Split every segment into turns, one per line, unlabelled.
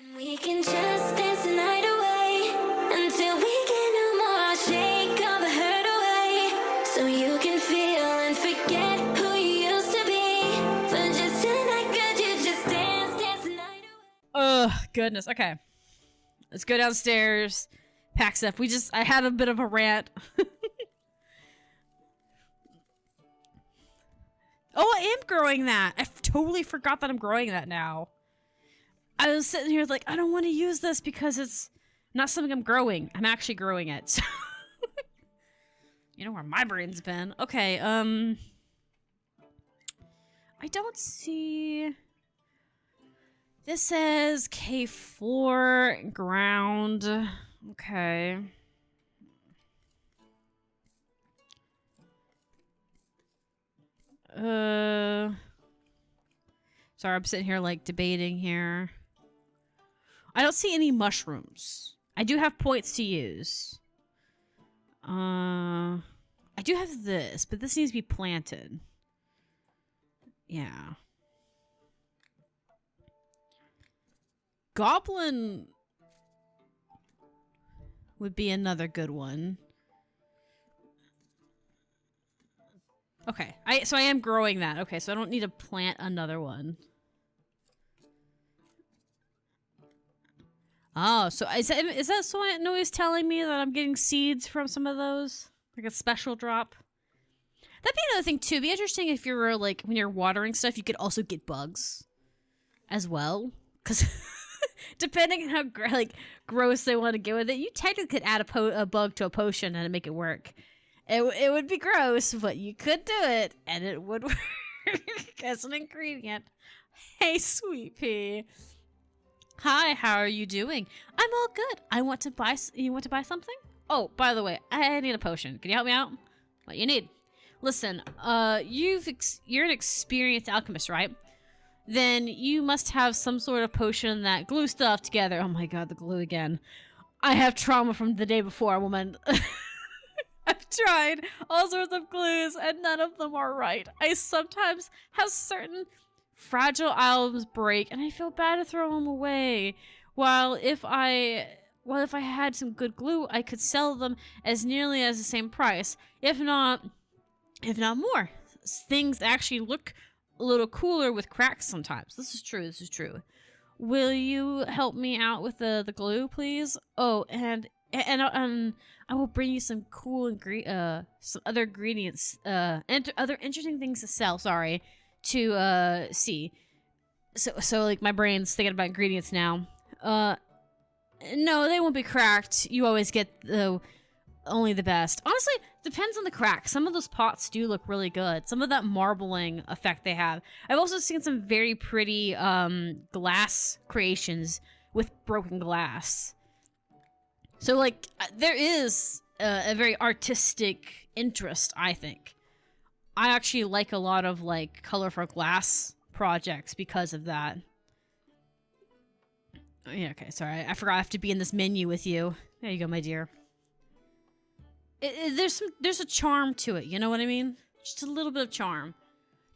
And we can just dance the night away until we can no more. Shake all the hurt away so you can feel and forget who you used to be. For just tonight, could you just dance the night away?
Oh, goodness. Okay. Let's go downstairs. Pack stuff. I had a bit of a rant. Oh, I am growing that. I totally forgot that I'm growing that now. I was sitting here like, I don't want to use this because it's not something I'm growing. I'm actually growing it. So you know where my brain's been. Okay, I don't see... This says K4 ground. Okay. Sorry, I'm sitting here like debating here. I don't see any mushrooms. I do have points to use. I do have this, but this needs to be planted. Yeah. Goblin would be another good one. Okay, so I am growing that. Okay, so I don't need to plant another one. Oh, so is that someone always telling me that I'm getting seeds from some of those? Like a special drop? That'd be another thing too. It'd be interesting if you were like, when you're watering stuff, you could also get bugs as well. Because depending on how gross they want to get with it, you technically could add a bug to a potion and make it work. It would be gross, but you could do it, and it would work as an ingredient. Hey, sweet pea. Hi, how are you doing? I'm all good. You want to buy something? Oh, by the way, I need a potion. Can you help me out? What you need? Listen, you're an experienced alchemist, right? Then you must have some sort of potion that glues stuff together. Oh my god, the glue again. I have trauma from the day before, woman. I've tried all sorts of glues and none of them are right. I sometimes have certain fragile items break and I feel bad to throw them away. While if I had some good glue, I could sell them as nearly as the same price. If not more. Things actually look a little cooler with cracks sometimes. This is true. Will you help me out with the glue, please? Oh, and I will bring you some cool some other ingredients, and other interesting things to sell. Sorry, to see. So like my brain's thinking about ingredients now. No, they won't be cracked. You always get only the best. Honestly, depends on the crack. Some of those pots do look really good. Some of that marbling effect they have. I've also seen some very pretty glass creations with broken glass. So, like, there is a very artistic interest, I think. I actually like a lot of, like, colorful glass projects because of that. Oh, yeah, okay, sorry. I forgot I have to be in this menu with you. There you go, my dear. There's a charm to it, you know what I mean? Just a little bit of charm.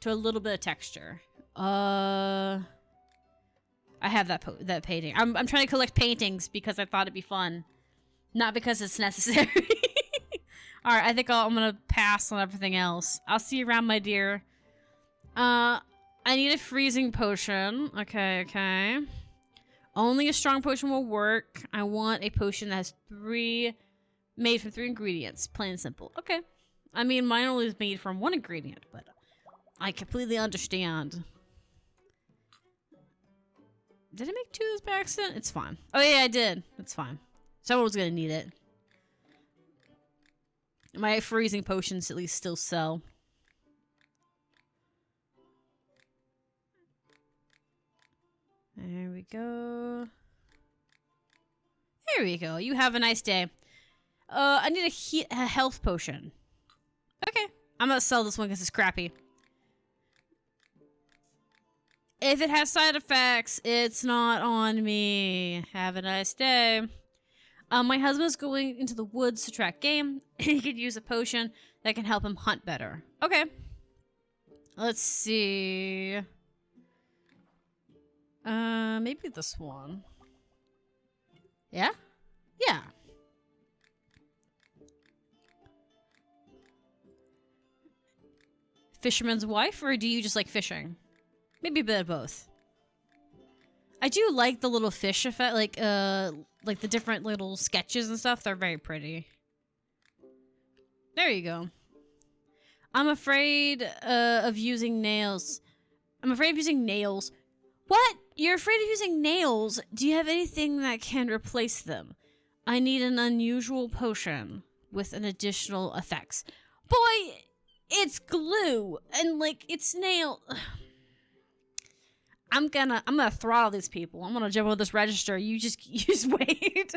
To a little bit of texture. I have that painting. I'm trying to collect paintings because I thought it'd be fun. Not because it's necessary. Alright, I think I'm gonna pass on everything else. I'll see you around, my dear. I need a freezing potion. Okay. Only a strong potion will work. I want a potion that has made from 3 ingredients. Plain and simple. Okay. I mean, mine only is made from 1 ingredient, but I completely understand. Did I make 2 of those by accident? It's fine. Oh yeah, I did. It's fine. Someone was gonna need it. My freezing potions at least still sell. There we go. There we go. You have a nice day. I need a health potion. Okay. I'm gonna sell this one because it's crappy. If it has side effects, it's not on me. Have a nice day. My husband's going into the woods to track game. He could use a potion that can help him hunt better. Okay. Let's see. Maybe this one. Yeah? Yeah. Fisherman's wife, or do you just like fishing? Maybe a bit of both. I do like the little fish effect, like the different little sketches and stuff. They're very pretty. There you go. I'm afraid of using nails. I'm afraid of using nails. What? You're afraid of using nails? Do you have anything that can replace them? I need an unusual potion with an additional effects. Boy, it's glue and like it's nail. I'm gonna throttle these people. I'm gonna jump on this register. You just wait.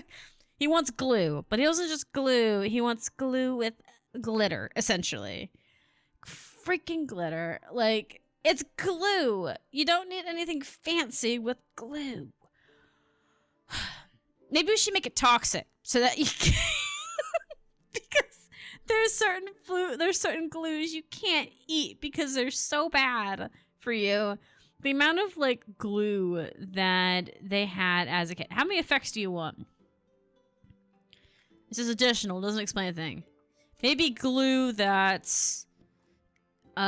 He wants glue, but he doesn't just glue. He wants glue with glitter, essentially. Freaking glitter. Like, it's glue. You don't need anything fancy with glue. Maybe we should make it toxic so that you can because there's certain glues you can't eat because they're so bad for you. The amount of like glue that they had as a kid. How many effects do you want? This is additional, doesn't explain a thing. Maybe glue that's you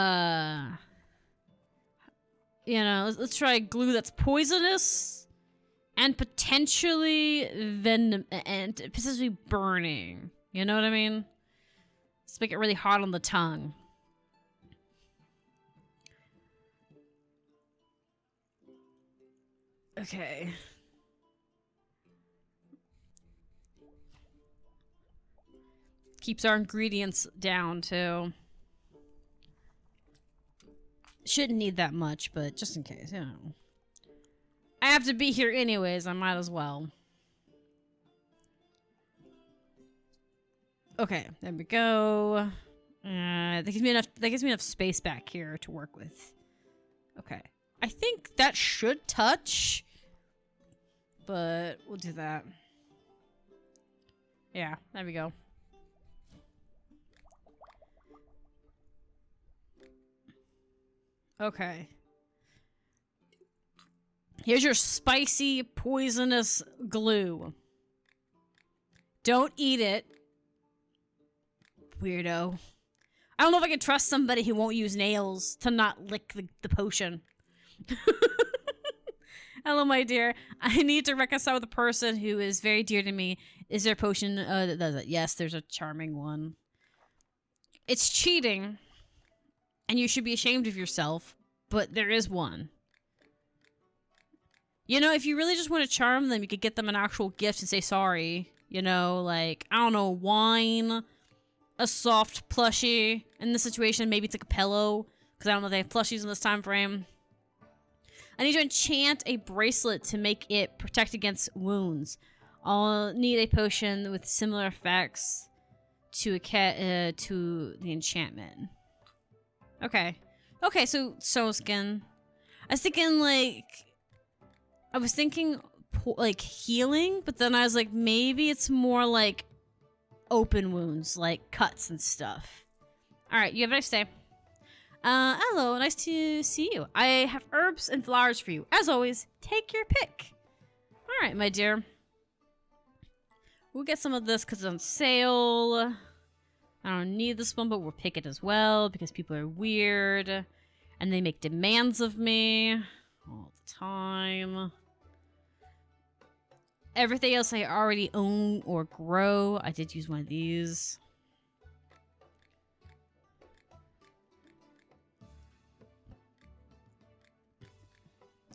know, let's try glue that's poisonous and potentially venom and potentially burning. You know what I mean? Let's make it really hot on the tongue. Okay. Keeps our ingredients down too. Shouldn't need that much, but just in case, you know. I have to be here anyways, I might as well. Okay, there we go. That gives me enough space back here to work with. Okay. I think that should touch, but we'll do that. Yeah, there we go. Okay. Here's your spicy, poisonous glue. Don't eat it. Weirdo. I don't know if I can trust somebody who won't use nails to not lick the potion. Hello, my dear. I need to reconcile with a person who is very dear to me. Is there a potion that does it? Yes, there's a charming one. It's cheating. And you should be ashamed of yourself, but there is one. You know, if you really just want to charm them, you could get them an actual gift and say sorry. You know, like, I don't know, wine, a soft plushie. In this situation, maybe it's like a pillow, because I don't know if they have plushies in this time frame. I need to enchant a bracelet to make it protect against wounds. I'll need a potion with similar effects to the enchantment. Okay. Okay, so skin. I was thinking like healing, but then I was like, maybe it's more like open wounds, like cuts and stuff. All right, you have a nice day. Hello, nice to see you. I have herbs and flowers for you. As always, take your pick. All right, my dear. We'll get some of this because it's on sale. I don't need this one, but we'll pick it as well because people are weird and they make demands of me all the time. Everything else I already own or grow. I did use one of these.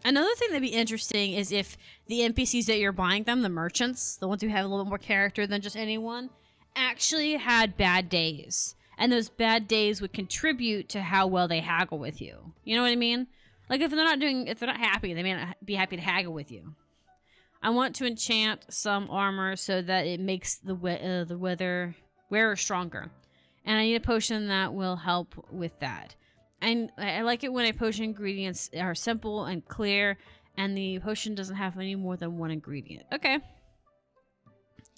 Another thing that'd be interesting is if the NPCs that you're buying them, the merchants, the ones who have a little bit more character than just anyone, actually had bad days. And those bad days would contribute to how well they haggle with you. You know what I mean? Like if they're not happy, they may not be happy to haggle with you. I want to enchant some armor so that it makes the wearer stronger. And I need a potion that will help with that. And I like it when a potion ingredients are simple and clear, and the potion doesn't have any more than one ingredient. Okay.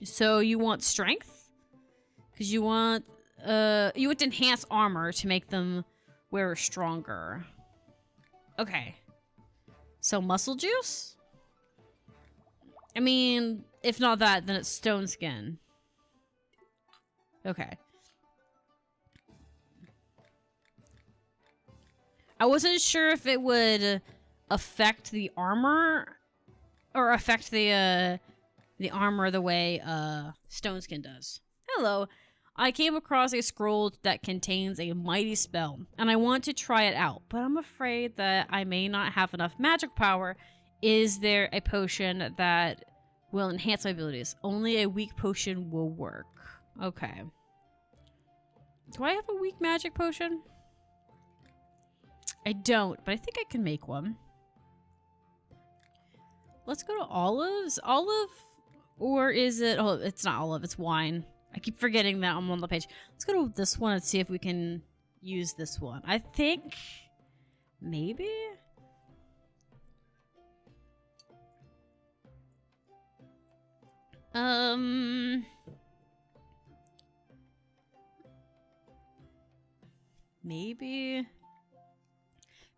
So you want strength? Because you want to enhance armor to make them wearer stronger. Okay. So muscle juice? I mean, if not that, then it's stone skin. Okay. I wasn't sure if it would affect the armor or affect the armor the way stone skin does. Hello. I came across a scroll that contains a mighty spell, and I want to try it out, but I'm afraid that I may not have enough magic power. Is there a potion that will enhance my abilities? Only a weak potion will work. Okay. Do I have a weak magic potion? I don't, but I think I can make one. Let's go to olives. Olive? Or is it... Oh, it's not olive. It's wine. I keep forgetting that I'm on the page. Let's go to this one and see if we can use this one. I think... Maybe? Maybe?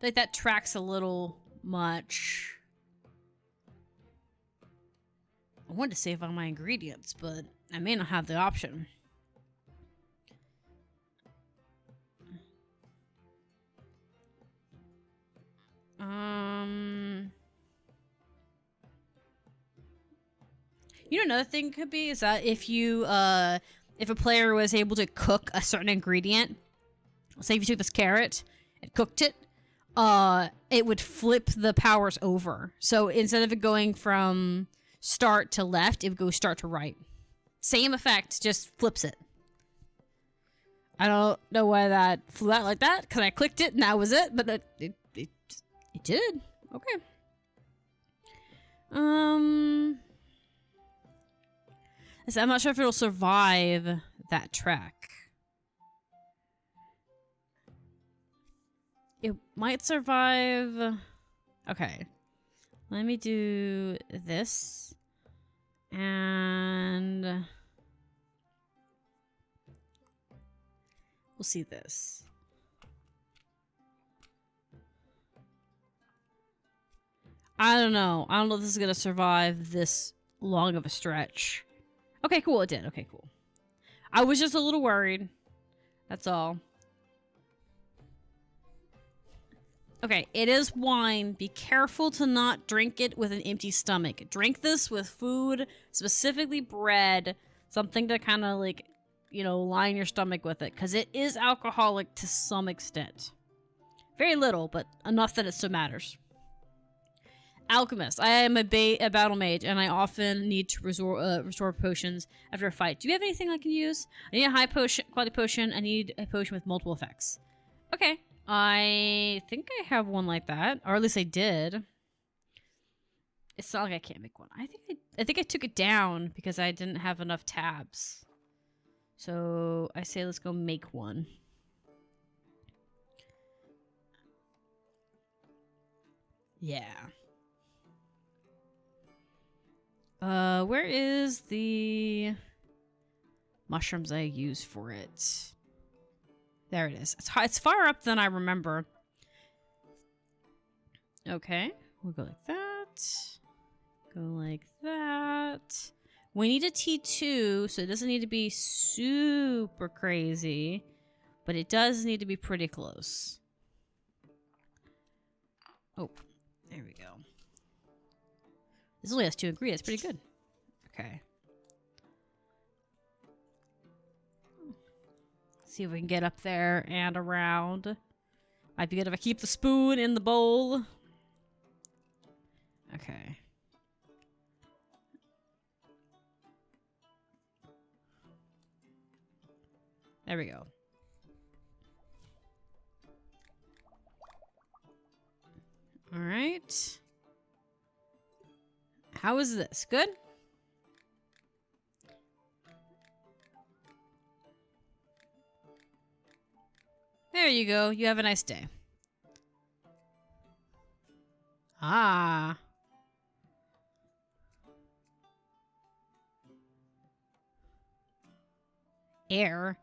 Like that tracks a little much. I wanted to save on my ingredients, but I may not have the option. You know, another thing could be is that if you, if a player was able to cook a certain ingredient, say if you took this carrot and cooked it, it would flip the powers over. So instead of it going from start to left, it would go start to right. Same effect, just flips it. I don't know why that flew out like that, because I clicked it and that was it, but it did. Okay. So I'm not sure if it'll survive that track. It might survive. Okay. Let me do this. And we'll see this. I don't know. I don't know if this is going to survive this long of a stretch. Okay, cool. It did. Okay, cool. I was just a little worried. That's all. Okay, it is wine. Be careful to not drink it with an empty stomach. Drink this with food, specifically bread, something to kind of like, you know, line your stomach with it, because it is alcoholic to some extent. Very little, but enough that it still matters. Alchemist. I am a battle mage, and I often need to restore potions after a fight. Do you have anything I can use? I need a high quality potion. I need a potion with multiple effects. Okay. I think I have one like that, or at least I did. It's not like I can't make one. I think I took it down because I didn't have enough tabs. So I say let's go make one. Yeah. Where is the mushrooms I use for it? There it is. It's far up than I remember. Okay. We'll go like that. Go like that. We need a T2, so it doesn't need to be super crazy, but it does need to be pretty close. Oh, there we go. This only has 2 ingredients. Pretty good. Okay. See if we can get up there and around. Might be good if I keep the spoon in the bowl. Okay. There we go. All right. How is this? Good? There you go. You have a nice day. Ah. Air.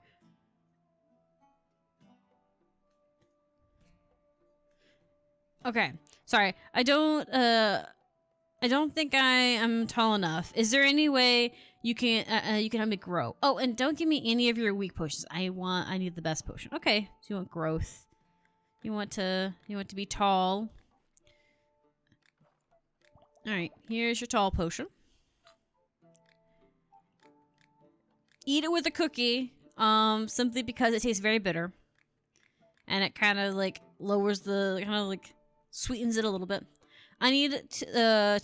Okay. Sorry. I don't I don't think I am tall enough. Is there any way you can help me grow? Oh, and don't give me any of your weak potions. I need the best potion. Okay, so you want growth. You want to be tall. All right, here's your tall potion. Eat it with a cookie, simply because it tastes very bitter. And it kind of like lowers sweetens it a little bit. I need I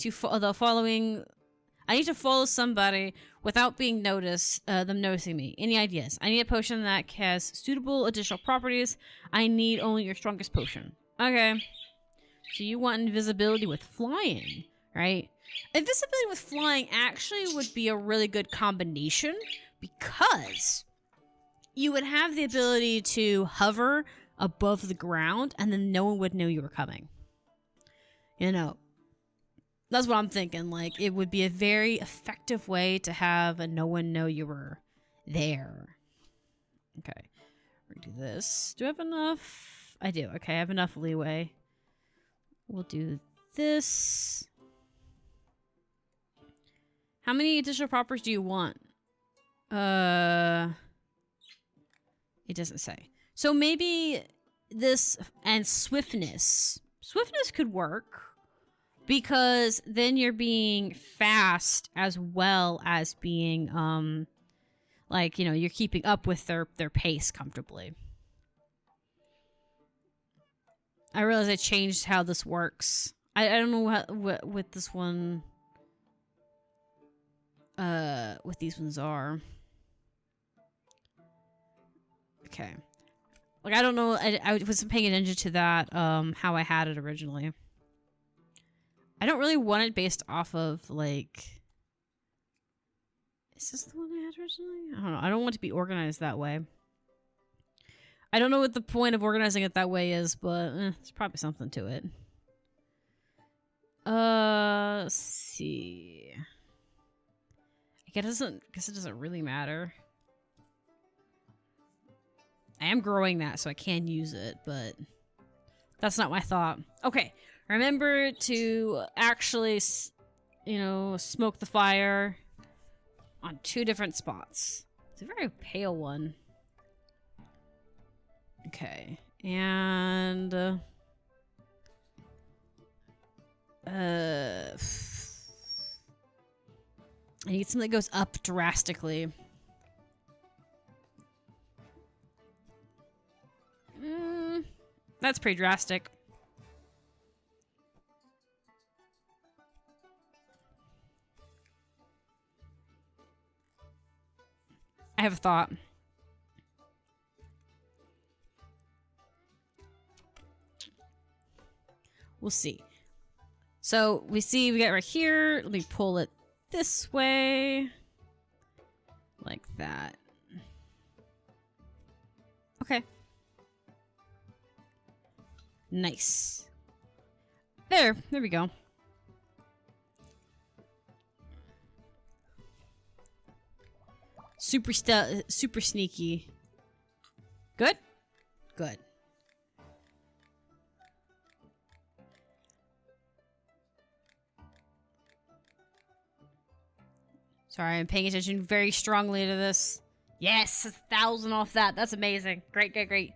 need to follow somebody without being them noticing me. Any ideas? I need a potion that has suitable additional properties. I need only your strongest potion. Okay. So you want invisibility with flying, right? Invisibility with flying actually would be a really good combination because you would have the ability to hover above the ground and then no one would know you were coming. You know, that's what I'm thinking. Like, it would be a very effective way to have no one know you were there. Okay. We're gonna do this. Do I have enough? I do. Okay, I have enough leeway. We'll do this. How many additional properties do you want? It doesn't say. So maybe this and swiftness. Swiftness could work because then you're being fast as well as being you're keeping up with their pace comfortably. I realize I changed how this works. I don't know what with this one what these ones are. Okay. Like, I don't know. I wasn't paying attention to that, how I had it originally. I don't really want it based off of, like... Is this the one I had originally? I don't know. I don't want it to be organized that way. I don't know what the point of organizing it that way is, but there's probably something to it. Let's see. I guess it doesn't really matter. I am growing that, so I can use it, but that's not my thought. Okay, remember to actually, smoke the fire on 2 different spots. It's a very pale one. Okay, and I need something that goes up drastically. That's pretty drastic. I have a thought. We'll see. So we got right here. Let me pull it this way. Like that. Okay. Nice. There we go. Super sneaky. Good? Good. Sorry, I'm paying attention very strongly to this. Yes, 1,000 off that. That's amazing. Great, great, great.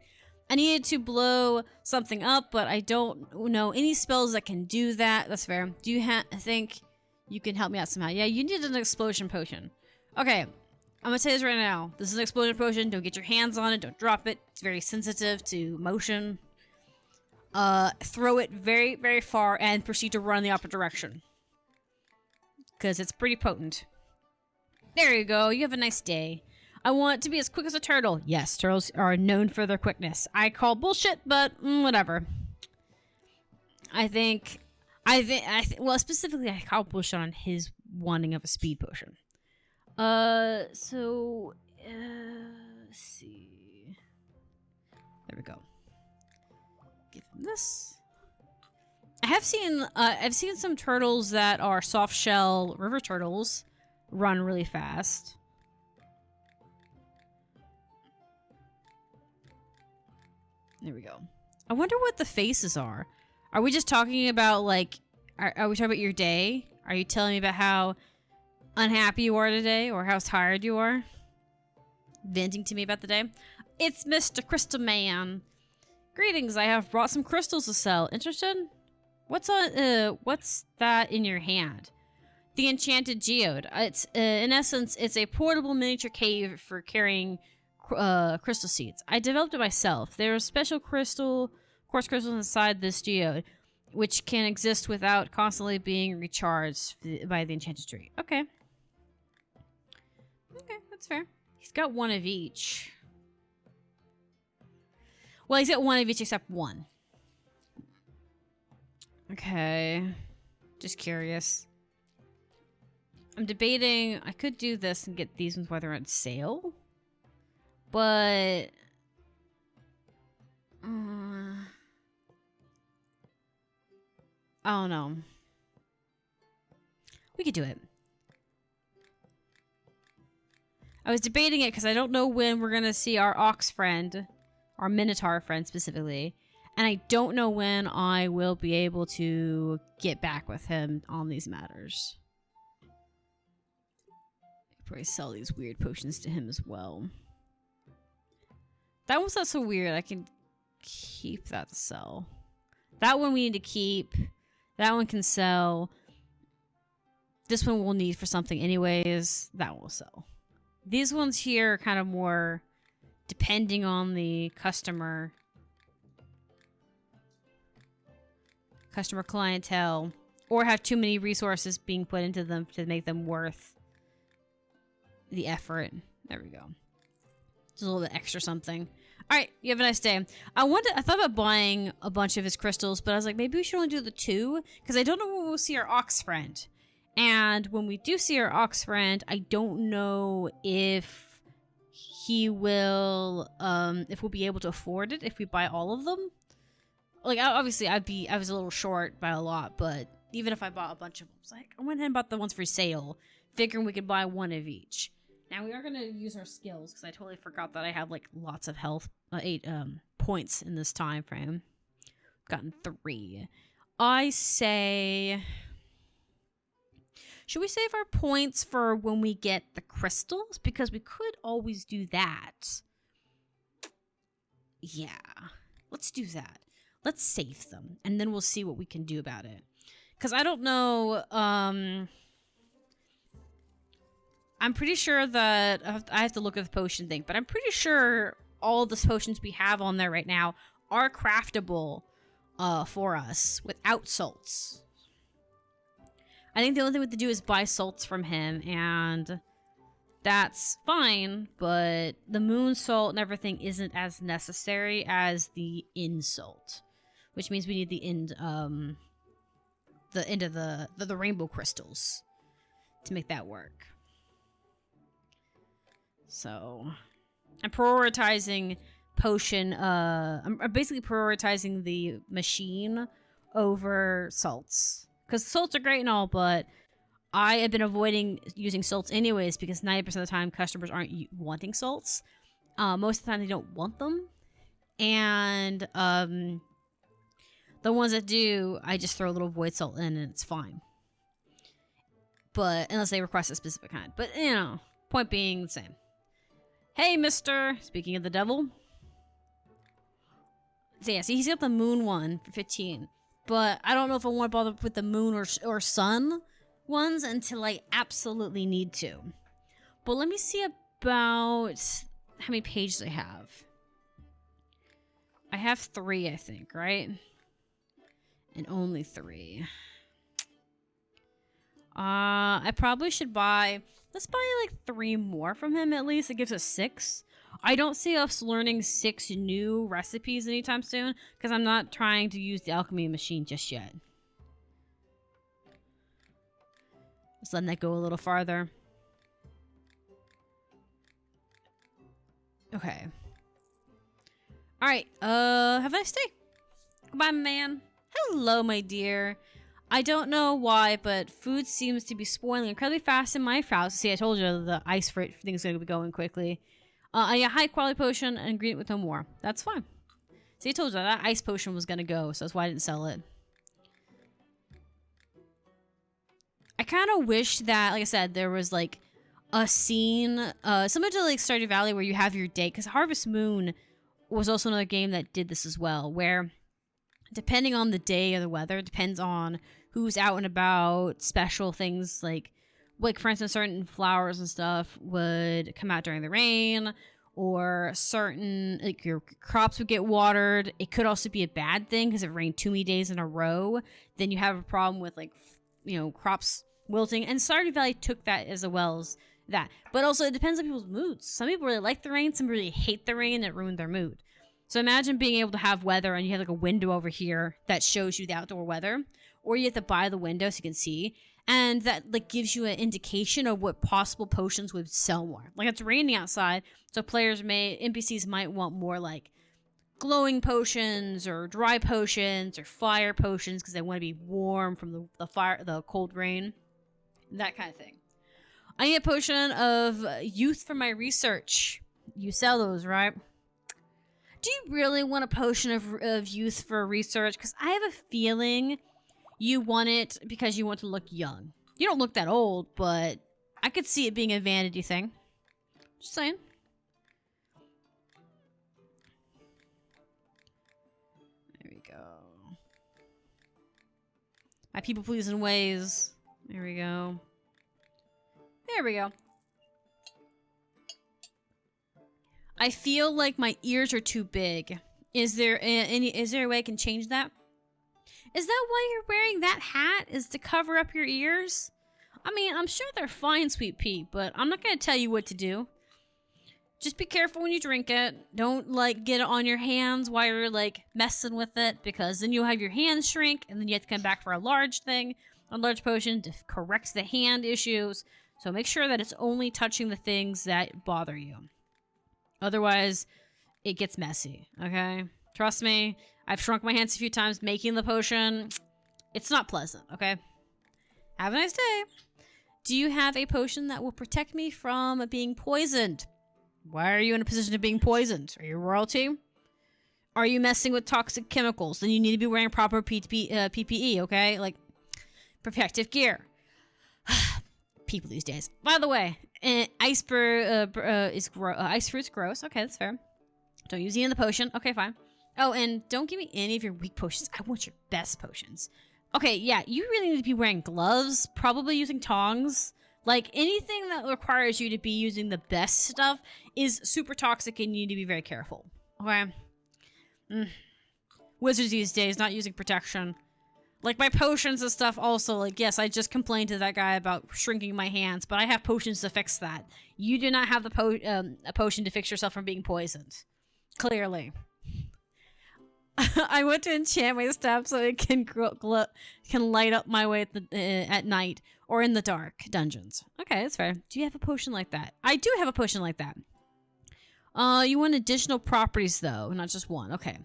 I needed to blow something up, but I don't know any spells that can do that. That's fair. Do you think you can help me out somehow? Yeah, you need an explosion potion. Okay, I'm gonna say this right now. This is an explosion potion. Don't get your hands on it. Don't drop it. It's very sensitive to motion. Throw it very, very far and proceed to run in the opposite direction. Because it's pretty potent. There you go. You have a nice day. I want to be as quick as a turtle. Yes, turtles are known for their quickness. I call bullshit, but whatever. Well, specifically, I call bullshit on his wanting of a speed potion. Let's see. There we go. Give him this. I've seen some turtles that are soft shell river turtles run really fast. There we go. I wonder what the faces are. Are we just talking about, like, are we talking about your day? Are you telling me about how unhappy you are today or how tired you are? Venting to me about the day? It's Mr. Crystal Man. Greetings, I have brought some crystals to sell. Interested? What's that in your hand? The enchanted geode. It's in essence, it's a portable miniature cave for carrying crystal seeds. I developed it myself. There are special quartz crystals inside this geode, which can exist without constantly being recharged by the enchanted tree. Okay. Okay, that's fair. He's got one of each. Well, he's got one of each except one. Okay. Just curious. I'm debating, I could do this and get these ones while they're on sale. But... I don't know. We could do it. I was debating it because I don't know when we're going to see our ox friend. Our Minotaur friend specifically. And I don't know when I will be able to get back with him on these matters. Probably sell these weird potions to him as well. That one's not so weird. I can keep that to sell. That one we need to keep. That one can sell. This one we'll need for something anyways. That will sell. These ones here are kind of more depending on the customer clientele, or have too many resources being put into them to make them worth the effort. There we go. Just a little bit extra something. All right, you have a nice day. I thought about buying a bunch of his crystals, but I was like, maybe we should only do the 2 because I don't know when we'll see our ox friend. And when we do see our ox friend, I don't know if he will, if we'll be able to afford it if we buy all of them. Like, obviously, I was a little short by a lot, but even if I bought a bunch of them, I went ahead and bought the ones for sale, figuring we could buy one of each. Now, we are going to use our skills, because I totally forgot that I have, like, lots of health, 8 points in this time frame. Gotten 3. I say... Should we save our points for when we get the crystals? Because we could always do that. Yeah. Let's do that. Let's save them, and then we'll see what we can do about it. Because I don't know, I'm pretty sure that, I have to look at the potion thing, but I'm pretty sure all the potions we have on there right now are craftable for us without salts. I think the only thing we have to do is buy salts from him, and that's fine, but the moon salt and everything isn't as necessary as the insult. Which means we need the end of the rainbow crystals to make that work. So, I'm prioritizing potion, I'm basically prioritizing the machine over salts. Because salts are great and all, but I have been avoiding using salts anyways because 90% of the time customers aren't wanting salts. Most of the time they don't want them. And, the ones that do, I just throw a little void salt in and it's fine. But, unless they request a specific kind. But, you know, point being the same. Hey, mister! Speaking of the devil. So yeah, see, he's got the moon one for 15. But I don't know if I want to bother with the moon or sun ones until I absolutely need to. But let me see about how many pages I have. I have 3, I think, right? And only 3. I probably should buy... Let's buy like 3 more from him at least. It gives us 6. I don't see us learning 6 new recipes anytime soon. Because I'm not trying to use the alchemy machine just yet. Just letting that go a little farther. Okay. Alright, have a nice day. Goodbye, man. Hello, my dear. I don't know why, but food seems to be spoiling incredibly fast in my house. See, I told you the ice fruit thing is going to be going quickly. I need a high-quality potion and ingredient with no more. That's fine. See, I told you that ice potion was going to go, so that's why I didn't sell it. I kind of wish that, like I said, there was like a scene, similar to like Stardew Valley, where you have your day. Because Harvest Moon was also another game that did this as well, where depending on the day or the weather, depends on who's out and about. Special things like for instance, certain flowers and stuff would come out during the rain, or certain like your crops would get watered. It could also be a bad thing because if it rained too many days in a row, then you have a problem with like crops wilting. And Stardew Valley took that as well as that. But also it depends on people's moods. Some people really like the rain, some really hate the rain. It ruined their mood. So imagine being able to have weather and you have like a window over here that shows you the outdoor weather, or you have to buy the window so you can see, and that like gives you an indication of what possible potions would sell more. Like it's raining outside, so NPCs might want more like glowing potions or dry potions or fire potions because they want to be warm from the cold rain, that kind of thing. I need a potion of youth for my research. You sell those, right? Do you really want a potion of youth for research? Because I have a feeling you want it because you want to look young. You don't look that old, but I could see it being a vanity thing. Just saying. There we go. My people-pleasing ways. There we go. There we go. I feel like my ears are too big. Is there a way I can change that? Is that why you're wearing that hat? Is to cover up your ears? I mean, I'm sure they're fine, Sweet Pea, but I'm not going to tell you what to do. Just be careful when you drink it. Don't, like, get it on your hands while you're, like, messing with it, because then you'll have your hands shrink, and then you have to come back for a large potion to correct the hand issues. So make sure that it's only touching the things that bother you. Otherwise, it gets messy, okay? Trust me, I've shrunk my hands a few times making the potion. It's not pleasant, okay? Have a nice day. Do you have a potion that will protect me from being poisoned? Why are you in a position of being poisoned? Are you royalty? Are you messing with toxic chemicals? Then you need to be wearing proper PPE, okay? Like, protective gear. People these days. By the way, ice fruit's gross. Okay, that's fair. Don't use any of the potion. Okay, fine. Oh, and don't give me any of your weak potions. I want your best potions. Okay, yeah, you really need to be wearing gloves, probably using tongs. Like, anything that requires you to be using the best stuff is super toxic and you need to be very careful. Okay? Wizards these days not using protection. Like, my potions and stuff also, like, yes, I just complained to that guy about shrinking my hands, but I have potions to fix that. You do not have the a potion to fix yourself from being poisoned. Clearly. I went to enchant my stuff so it can light up my way at night or in the dark dungeons. Okay, that's fair. Do you have a potion like that? I do have a potion like that. You want additional properties though, not just one. Okay.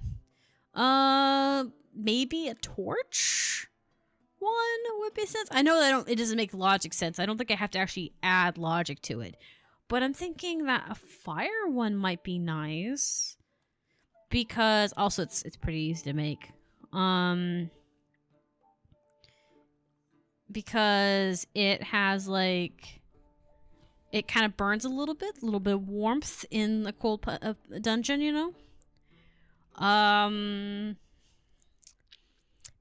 Maybe a torch? One would be sense. I know that it doesn't make logic sense. I don't think I have to actually add logic to it. But I'm thinking that a fire one might be nice. Because also it's pretty easy to make. Because it has like, it kind of burns a little bit of warmth in the cold dungeon, you know?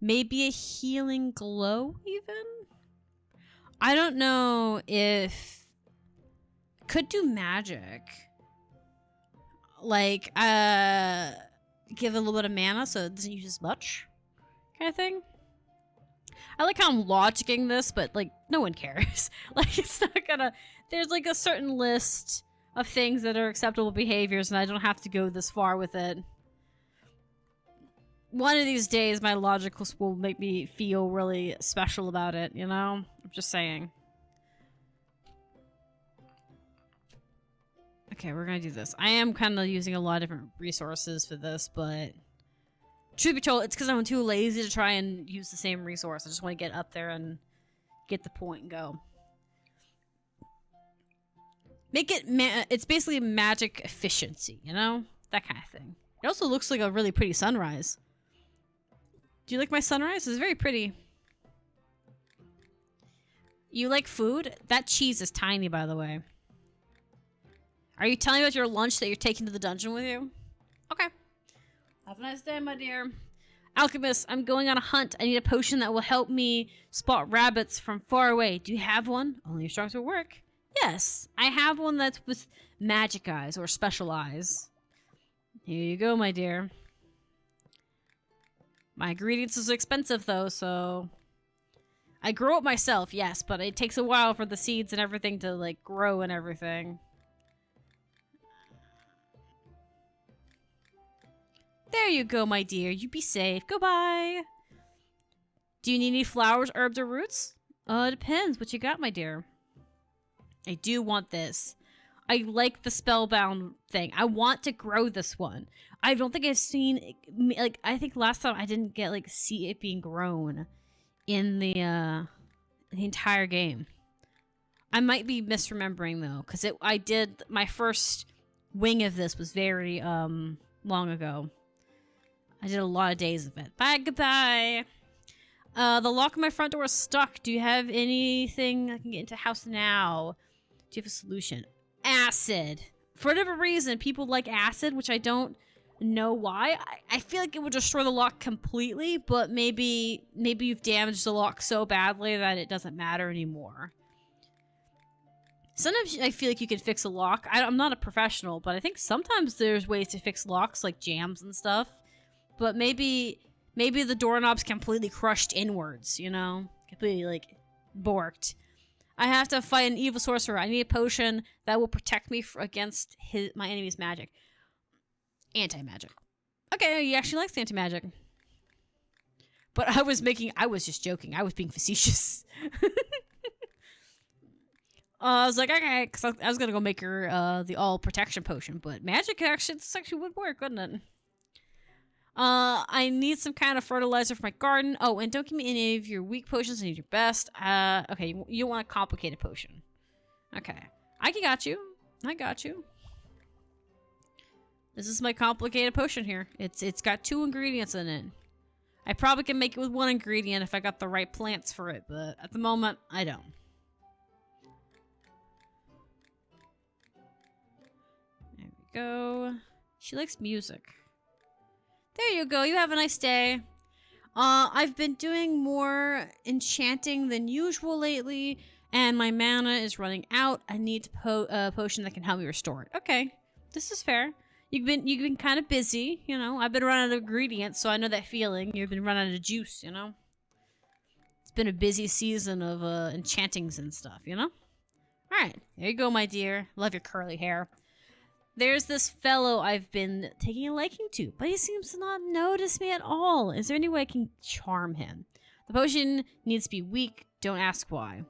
Maybe a healing glow even? I don't know if could do magic. Like, give it a little bit of mana so it doesn't use as much kind of thing. I like how I'm logicking this, but, like, no one cares. Like, it's not gonna... There's, like, a certain list of things that are acceptable behaviors, and I don't have to go this far with it. One of these days, my logic will make me feel really special about it, you know? I'm just saying. Okay, we're gonna do this. I am kind of using a lot of different resources for this, but... Truth be told, it's because I'm too lazy to try and use the same resource. I just want to get up there and get the point and go. Make it... it's basically magic efficiency, you know? That kind of thing. It also looks like a really pretty sunrise. Do you like my sunrise? It's very pretty. You like food? That cheese is tiny, by the way. Are you telling me about your lunch that you're taking to the dungeon with you? Okay. Have a nice day, my dear. Alchemist, I'm going on a hunt. I need a potion that will help me spot rabbits from far away. Do you have one? Only your strokes will work. Yes, I have one that's with magic eyes or special eyes. Here you go, my dear. My ingredients is expensive, though, so... I grow it myself, yes, but it takes a while for the seeds and everything to, like, grow and everything. There you go, my dear. You be safe. Goodbye. Do you need any flowers, herbs, or roots? It depends what you got, my dear. I do want this. I like the spellbound thing. I want to grow this one. I don't think I've seen, like, I think last time I didn't get, like, see it being grown in the entire game. I might be misremembering, though, because I did, my first wing of this was very, long ago. I did a lot of days of it. Bye, goodbye. The lock on my front door is stuck. Do you have anything I can get into the house now? Do you have a solution? Acid. For whatever reason, people like acid, which I don't know why. I feel like it would destroy the lock completely, but maybe you've damaged the lock so badly that it doesn't matter anymore. Sometimes I feel like you can fix a lock. I'm not a professional, but I think sometimes there's ways to fix locks, like jams and stuff. But maybe the doorknob's completely crushed inwards, you know? Completely, like, borked. I have to fight an evil sorcerer. I need a potion that will protect me against my enemy's magic. Anti-magic. Okay, he actually likes anti-magic. But I was just joking. I was being facetious. I was like, okay, because I was going to go make her the all-protection potion. But magic this actually would work, wouldn't it? I need some kind of fertilizer for my garden. Oh, and don't give me any of your weak potions. I need your best. Okay, you want a complicated potion. Okay. I got you. I got you. This is my complicated potion here. It's got 2 ingredients in it. I probably can make it with 1 ingredient if I got the right plants for it, but at the moment, I don't. There we go. She likes music. There you go. You have a nice day. I've been doing more enchanting than usual lately, and my mana is running out. I need a potion that can help me restore it. Okay, this is fair. You've been kind of busy, you know. I've been running out of ingredients, so I know that feeling. You've been running out of juice, you know. It's been a busy season of enchantings and stuff, you know. All right, there you go, my dear. Love your curly hair. There's this fellow I've been taking a liking to, but he seems to not notice me at all. Is there any way I can charm him? The potion needs to be weak. Don't ask why.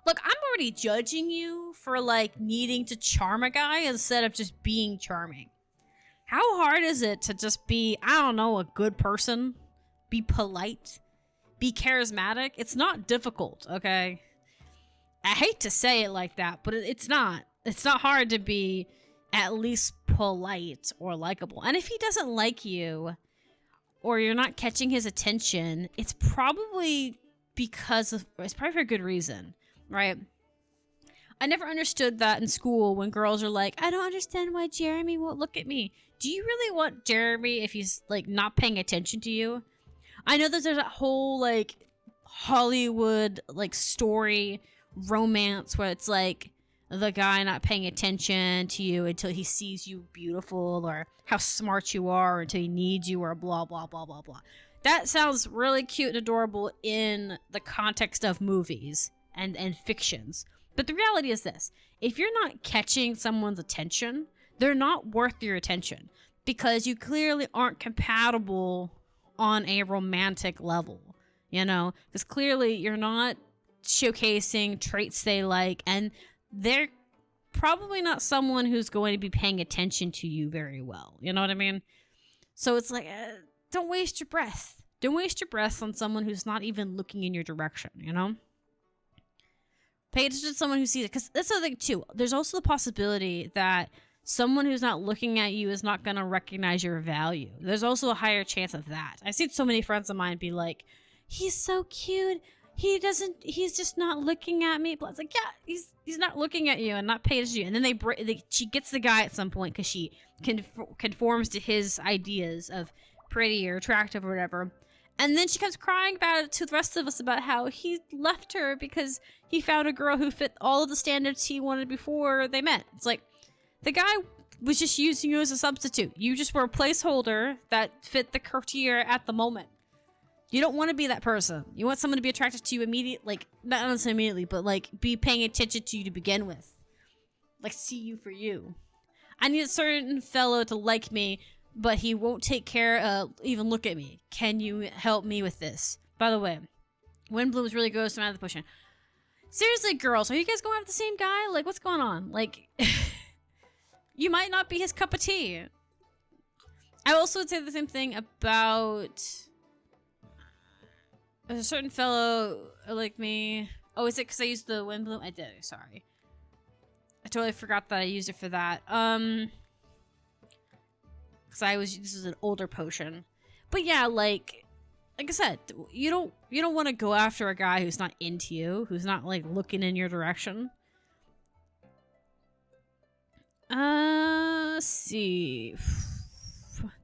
Look, I'm already judging you for, like, needing to charm a guy instead of just being charming. How hard is it to just be, I don't know, a good person? Be polite? Be charismatic? It's not difficult, okay? I hate to say it like that, but it's not. It's not hard to be at least polite or likable. And if he doesn't like you, or you're not catching his attention, it's probably for a good reason, right? I never understood that in school when girls are like, I don't understand why Jeremy won't look at me. Do you really want Jeremy if he's, like, not paying attention to you? I know that there's a whole, like, Hollywood, like, story, romance where it's like, the guy not paying attention to you until he sees you beautiful or how smart you are or until he needs you or blah, blah, blah, blah, blah. That sounds really cute and adorable in the context of movies and fictions. But the reality is this. If you're not catching someone's attention, they're not worth your attention because you clearly aren't compatible on a romantic level, you know? Because clearly you're not showcasing traits they like, and they're probably not someone who's going to be paying attention to you very well. You know what I mean? So it's like, don't waste your breath. Don't waste your breath on someone who's not even looking in your direction, you know? Pay attention to someone who sees it. Because that's the other thing, too. There's also the possibility that someone who's not looking at you is not going to recognize your value. There's also a higher chance of that. I've seen so many friends of mine be like, he's so cute. he's just not looking at me. But it's like, yeah, he's not looking at you and not paying attention to you. And then she gets the guy at some point because she conforms to his ideas of pretty or attractive or whatever. And then she comes crying about it to the rest of us about how he left her because he found a girl who fit all of the standards he wanted before they met. It's like, the guy was just using you as a substitute. You just were a placeholder that fit the criteria at the moment. You don't want to be that person. You want someone to be attracted to you immediately, like, not necessarily immediately, but like be paying attention to you to begin with. Like, see you for you. I need a certain fellow to like me, but he won't take care, even look at me. Can you help me with this? By the way, Windbloom's really gross out of the potion. Seriously, girls, are you guys going after the same guy? Like, what's going on? Like, you might not be his cup of tea. I also would say the same thing about a certain fellow like me. Oh, is it because I used the Windbloom? I did. Sorry. I totally forgot that I used it for that. Because this is an older potion. But yeah, like I said, you don't want to go after a guy who's not into you, who's not like looking in your direction. Let's see.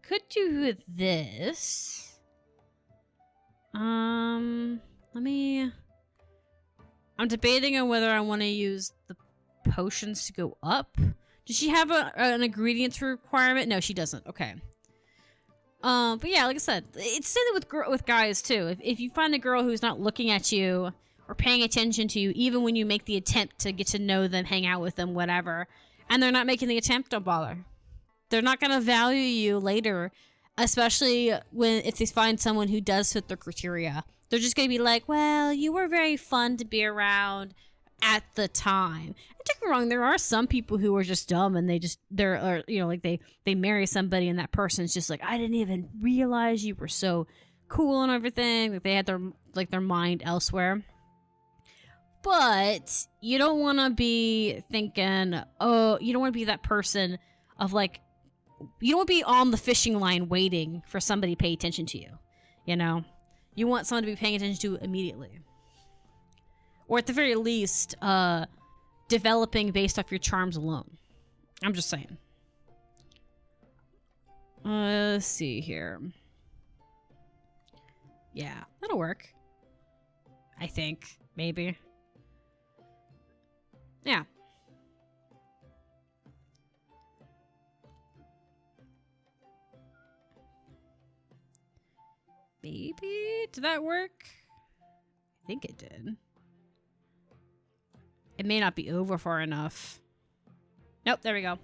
Could do with this. I'm debating on whether I want to use the potions to go up. Does she have an ingredients requirement? No, she doesn't. Okay. But yeah, like I said, it's same with guys too. If you find a girl who's not looking at you or paying attention to you, even when you make the attempt to get to know them, hang out with them, whatever, and they're not making the attempt, don't bother. They're not gonna value you later, especially if they find someone who does fit their criteria. They're just gonna be like, well, you were very fun to be around at the time. And don't get me wrong, there are some people who are just dumb and they marry somebody and that person's just like, I didn't even realize you were so cool and everything. Like they had their mind elsewhere. But you don't want to be thinking, oh, you don't want to be that person of like, you don't want to be on the fishing line waiting for somebody to pay attention to you. You know, you want someone to be paying attention to immediately. Or at the very least, developing based off your charms alone. I'm just saying. Let's see here. Yeah, that'll work. I think. Maybe. Yeah. Maybe? Did that work? I think it did. It may not be over far enough. Nope, there we go.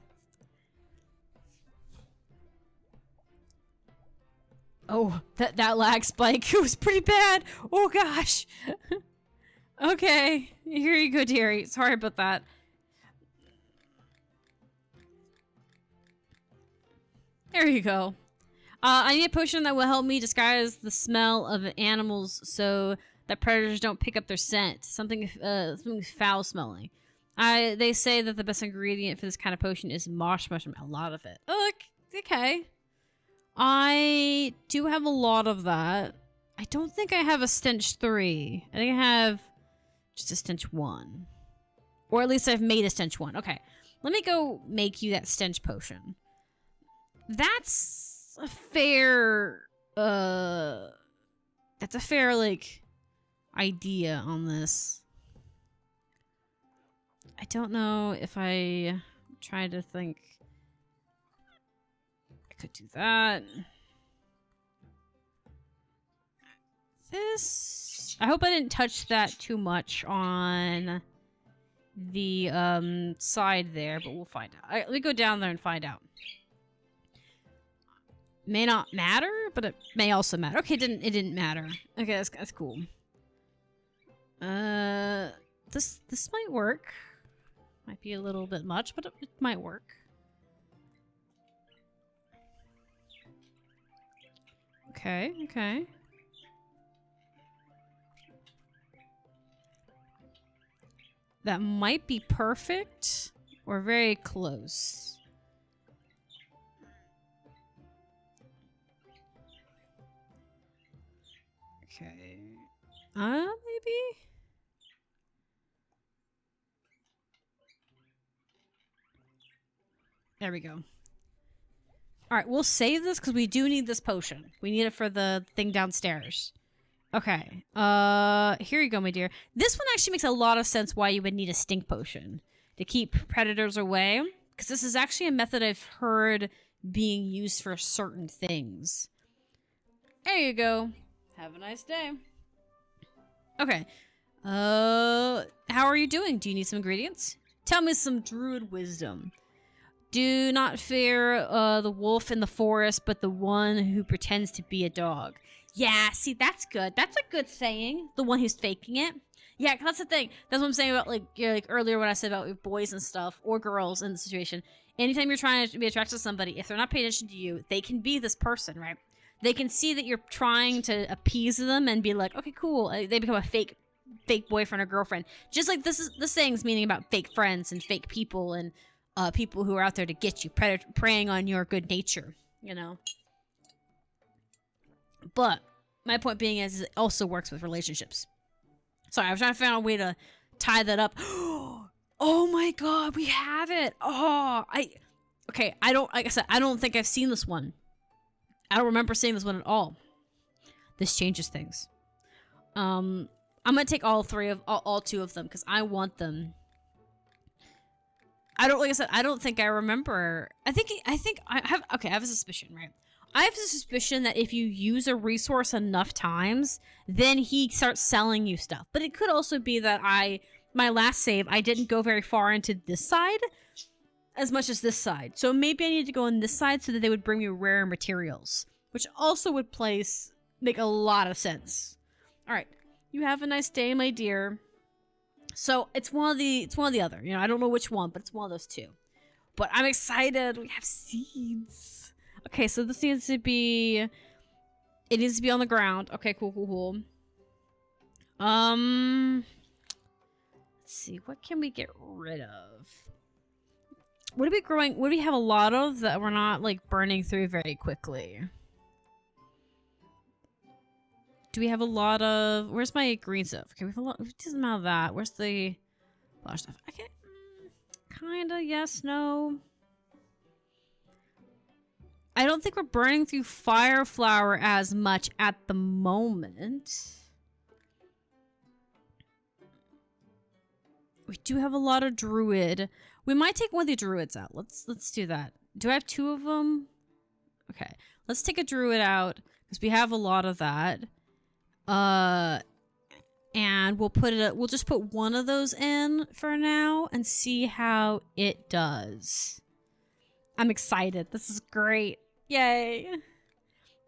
Oh, that lag spike was pretty bad. Oh gosh. Okay, here you go, dearie. Sorry about that. There you go. I need a potion that will help me disguise the smell of animals so that predators don't pick up their scent. Something foul smelling. They say that the best ingredient for this kind of potion is marsh mushroom. A lot of it. Oh, okay. I do have a lot of that. I don't think I have a stench 3. I think I have just a stench 1. Or at least I've made a stench 1. Okay. Let me go make you that stench potion. That's a fair, like, idea on this. I don't know if I try to think. I could do that. This, I hope I didn't touch that too much on the side there, but we'll find out. Let me go down there and find out. May not matter, but it may also matter. Okay, it didn't matter. Okay, that's cool. This might work. Might be a little bit much, but it might work. Okay. That might be perfect or very close. Okay. Maybe? There we go. Alright, we'll save this because we do need this potion. We need it for the thing downstairs. Okay. Here you go, my dear. This one actually makes a lot of sense why you would need a stink potion. To keep predators away. Because this is actually a method I've heard being used for certain things. There you go. Have a nice day. Okay. How are you doing? Do you need some ingredients? Tell me some druid wisdom. Do not fear the wolf in the forest, but the one who pretends to be a dog. Yeah, see, that's good. That's a good saying. The one who's faking it. Yeah, 'cause that's the thing. That's what I'm saying about, like, like earlier when I said about boys and stuff, or girls in the situation. Anytime you're trying to be attracted to somebody, if they're not paying attention to you, they can be this person, right? They can see that you're trying to appease them and be like, okay, cool. They become a fake boyfriend or girlfriend. Just like this saying's meaning about fake friends and fake people and people who are out there to get you, preying on your good nature, you know? But my point being is it also works with relationships. Sorry, I was trying to find a way to tie that up. Oh my god, we have it. Okay, like I said, I don't think I've seen this one. I don't remember seeing this one at all. This changes things. I'm gonna take all two of them because I want them. Like I said, I don't think I remember. I have a suspicion, right? I have a suspicion that if you use a resource enough times, then he starts selling you stuff. But it could also be that my last save, I didn't go very far into this side as much as this side. So maybe I need to go on this side so that they would bring me rare materials, which also would make a lot of sense. All right. You have a nice day, my dear. So it's one of the other. You know, I don't know which one, but it's one of those two. But I'm excited. We have seeds. Okay, so this needs to be... It needs to be on the ground. Okay, cool. Let's see. What can we get rid of? What are we growing? What do we have a lot of that we're not, like, burning through very quickly? Do we have a lot of... Where's my green stuff? Okay, we have a lot... It doesn't matter that. Where's the... flash stuff? Okay. Kinda, yes, no... I don't think we're burning through fire flower as much at the moment. We do have a lot of druid. We might take one of the druids out. Let's do that. Do I have two of them? Okay. Let's take a druid out because we have a lot of that. And we'll just put one of those in for now and see how it does. I'm excited. This is great. Yay.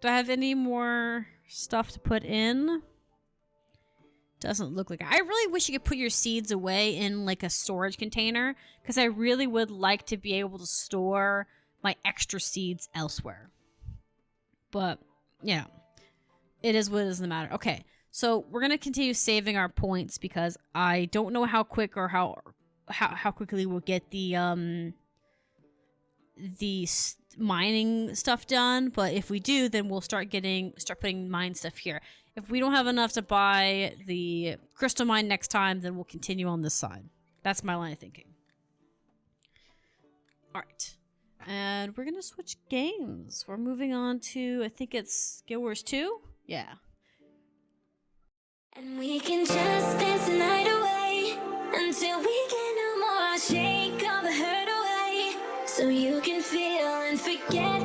Do I have any more stuff to put in? Doesn't look like it. I really wish you could put your seeds away in like a storage container because I really would like to be able to store my extra seeds elsewhere. But, yeah. It is what it doesn't matter. Okay. So we're going to continue saving our points because I don't know how quick or how quickly we'll get the mining stuff done, but if we do, then we'll start putting mine stuff here. If we don't have enough to buy the crystal mine next time, then we'll continue on this side. That's my line of thinking. All right, and we're gonna switch games. We're moving on to, I think it's Guild Wars 2. Yeah.
And we can just dance the night away until we can no more. Shake all the hurt away so you can feel and forget